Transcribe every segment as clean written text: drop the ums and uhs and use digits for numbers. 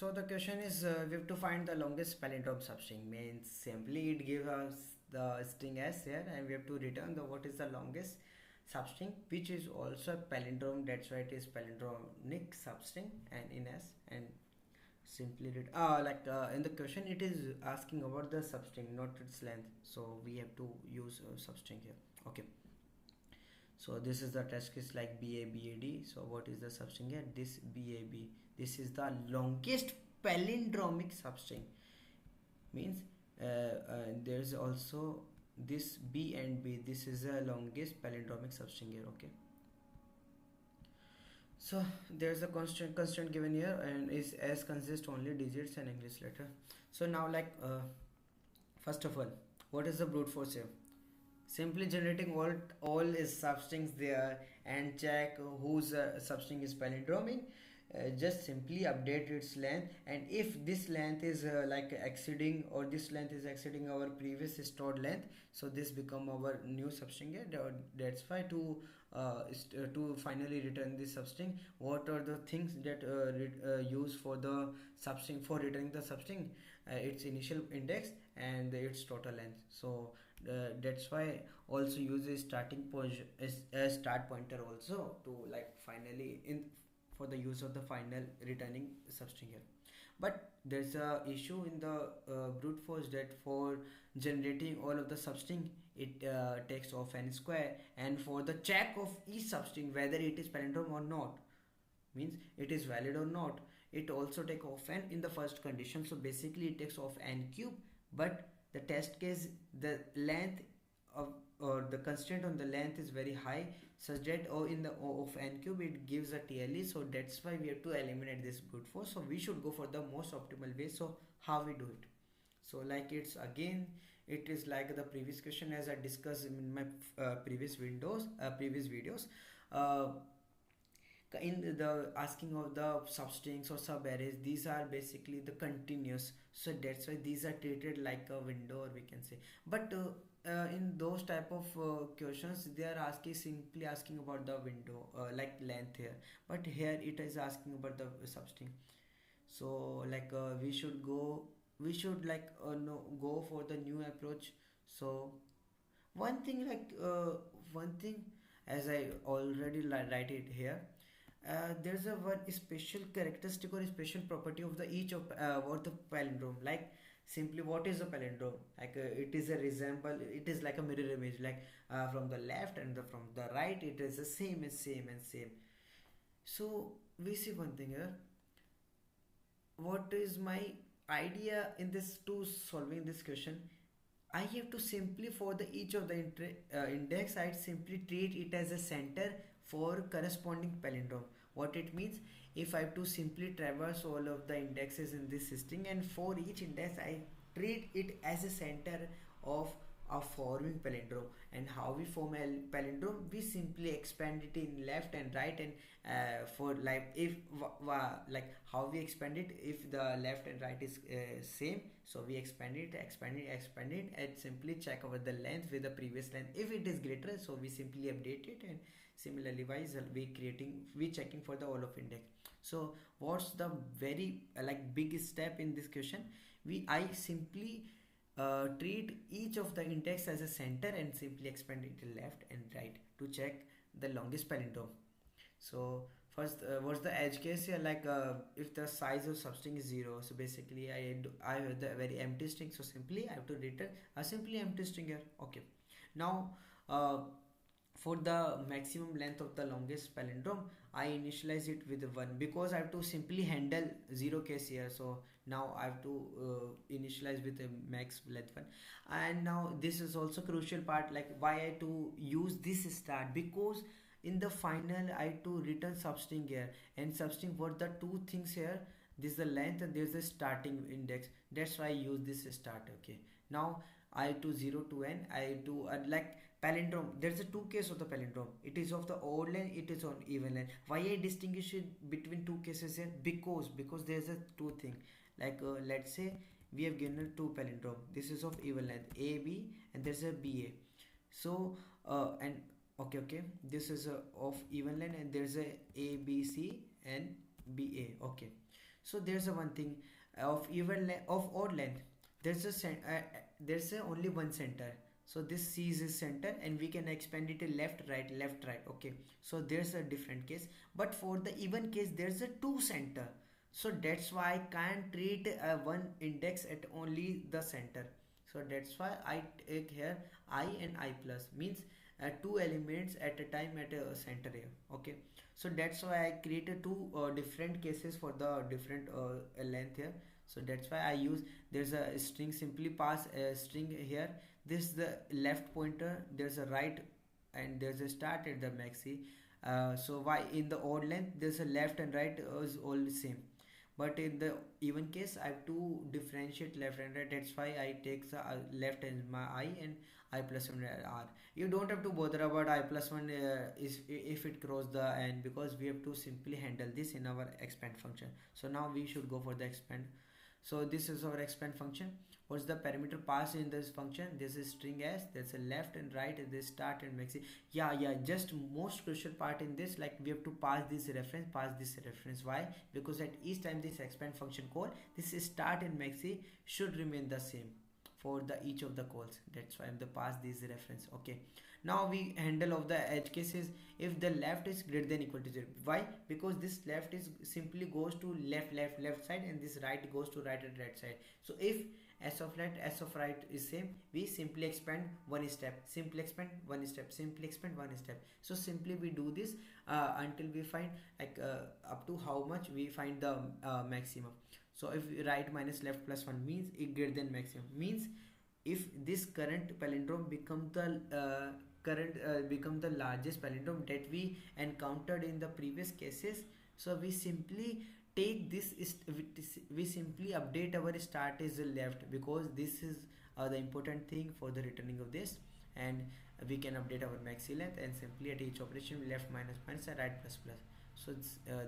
So the question is we have to find the longest palindrome substring. Means simply it gives us the string s here and we have to return the what is the longest substring, which is also a palindrome. That's why it is palindromic substring and in s. And simply read in the question it is asking about the substring, not its length, so we have to use substring here. Okay, so this is the test case like BABAD. So what is the substring here? This BAB, this is the longest palindromic substring. Means there's also this B and B, this is the longest palindromic substring here. Okay, so there's a constant given here and is as consists only digits and English letter. So now first of all, what is the brute force here? Simply generating all is substrings there and check whose substring is palindromic. Just simply update its length, and if this length is exceeding, or this length is exceeding our previous stored length, so this become our new substring here. That's why to finally return this substring, what are the things that use for the substring, for returning the substring? Its initial index and its total length. So that's why also use a starting point as a start pointer also to finally in for the use of the final returning substring here. But there's a issue in the brute force that for generating all of the substring, it takes of n square, and for the check of each substring whether it is palindrome or not, means it is valid or not, it also take of n in the first condition. So basically it takes of n cube, but the test case the length of, or the constraint on the length is very high, such that in the O of n cube it gives a TLE. So that's why we have to eliminate this brute force. So we should go for the most optimal way. So how we do it? So it's again, it is like the previous question as I discussed in my previous videos. In the asking of the substrings or subarrays, these are basically the continuous, so that's why these are treated like a window, or we can say. But in those type of questions, they are simply asking about the window length here, but here it is asking about the substring. So we should no, go for the new approach. So one thing one thing, as I already write it here, there's a one special characteristic or special property of the each of what the palindrome, like simply what is a palindrome, it is a resemble, it is like a mirror image, from the left and from the right it is the same and same and same. So we see one thing here, what is my idea in this to solving this question? I have to simply for the each of the index, I simply treat it as a center for corresponding palindrome. What it means, if I have to simply traverse all of the indexes in this string, and for each index I treat it as a center of a forming palindrome. And how we form a palindrome, we simply expand it in left and right, and for if how we expand it, if the left and right is same, so we expand it, and simply check over the length with the previous length. If it is greater, so we simply update it, and similarly wise we checking for the all of index. So what's the very big step in this question? I simply treat each of the index as a center and simply expand it to left and right to check the longest palindrome. So first, what's the edge case here? If the size of substring is 0, so basically I have the very empty string, so simply I have to return a simply empty string here. Okay, now for the maximum length of the longest palindrome, I initialize it with 1, because I have to simply handle 0 case here. So now I have to initialize with a max length 1. And now this is also crucial part, why I to use this start, because in the final I have to return substring here, and substring, what the two things here, this is the length and there's the starting index. That's why I use this start. Okay, now I to 0 to n, I to palindrome, there's a two case of the palindrome, it is of the odd length, it is on even length. Why I distinguish it between two cases here? Because there's a two thing, let's say we have given two palindrome, this is of even length AB, and there's a BA. So and okay, this is of even length, and there's a ABC and BA. Okay, So there's a one thing of even of odd length. There's a there's a only one center. So this C is his center, and we can expand it to left, right. Okay. So there's a different case. But for the even case, there's a two center. So that's why I can't treat one index at only the center. So that's why I take here I and I plus, means two elements at a time at a center here. Okay. So that's why I created two different cases for the different length here. So that's why I use, there's a string, simply pass a string here. This is the left pointer, there's a right, and there's a start at the maxi. So why in the odd length there's a left and right is all the same, but in the even case I have to differentiate left and right. That's why I take the left as my I and I plus 1 r. You don't have to bother about I plus 1 is if it cross the n, because we have to simply handle this in our expand function. So now we should go for the expand. So this is our expand function. What's the parameter passed in this function? This is string s, there's a left and right, and this start and maxi. Yeah, just most crucial part in this, like we have to pass this reference. Why? Because at each time this expand function call, this start and maxi should remain the same for the each of the calls. That's why I'm the pass this reference. Okay. Now we handle of the edge cases. If the left is greater than equal to 0. Why? Because this left is simply goes to left side, and this right goes to right and right side. So if s of left, s of right is same, we simply expand one step, simply expand one step, simply expand one step. So simply we do this until we find like up to how much we find the maximum. So if we write minus left plus 1 means it greater than maximum, means if this current palindrome become the become the largest palindrome that we encountered in the previous cases. So we simply take this is we simply update our start is left, because this is the important thing for the returning of this, and we can update our maxi length, and simply at each operation left minus minus and right plus plus. So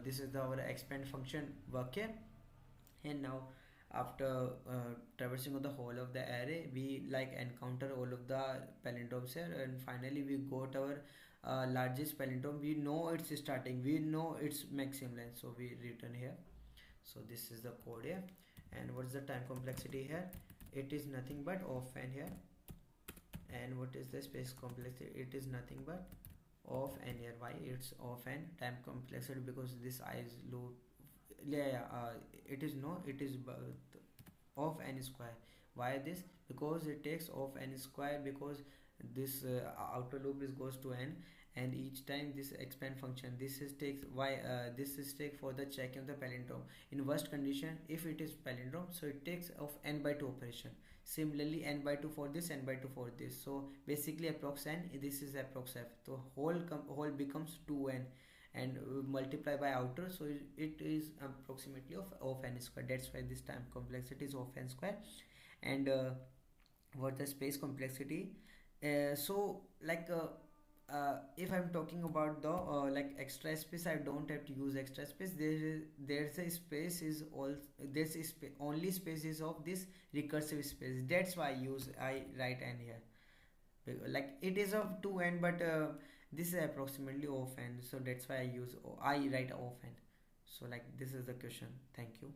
this is our expand function work here. And now after traversing of the whole of the array, we like encounter all of the palindromes here, and finally we got our largest palindrome. We know it's starting, we know its maximum length, so we return here. So this is the code here. And what's the time complexity here? It is nothing but of n here. And what is the space complexity? It is nothing but of n here. Why it's of n time complexity? Because this I is low. It is no, it is of n square. Why this? Because it takes of n square, because this outer loop is goes to n, and each time this expand function, this is takes why this is take for the checking of the palindrome. In worst condition, if it is palindrome, so it takes of n by 2 operation. Similarly n by 2 for this, n by 2 for this. So basically approx n, this is approx f. So whole becomes 2n, and multiply by outer, so it is approximately of n square. That's why this time complexity is of n square. And what the space complexity, so like if I'm talking about the like extra space, I don't have to use extra space. There's a space is all, there's a only space is of this recursive space. That's why I write n here, like it is of 2n, but this is approximately of n, so that's why I write of n. So like this is the question. Thank you.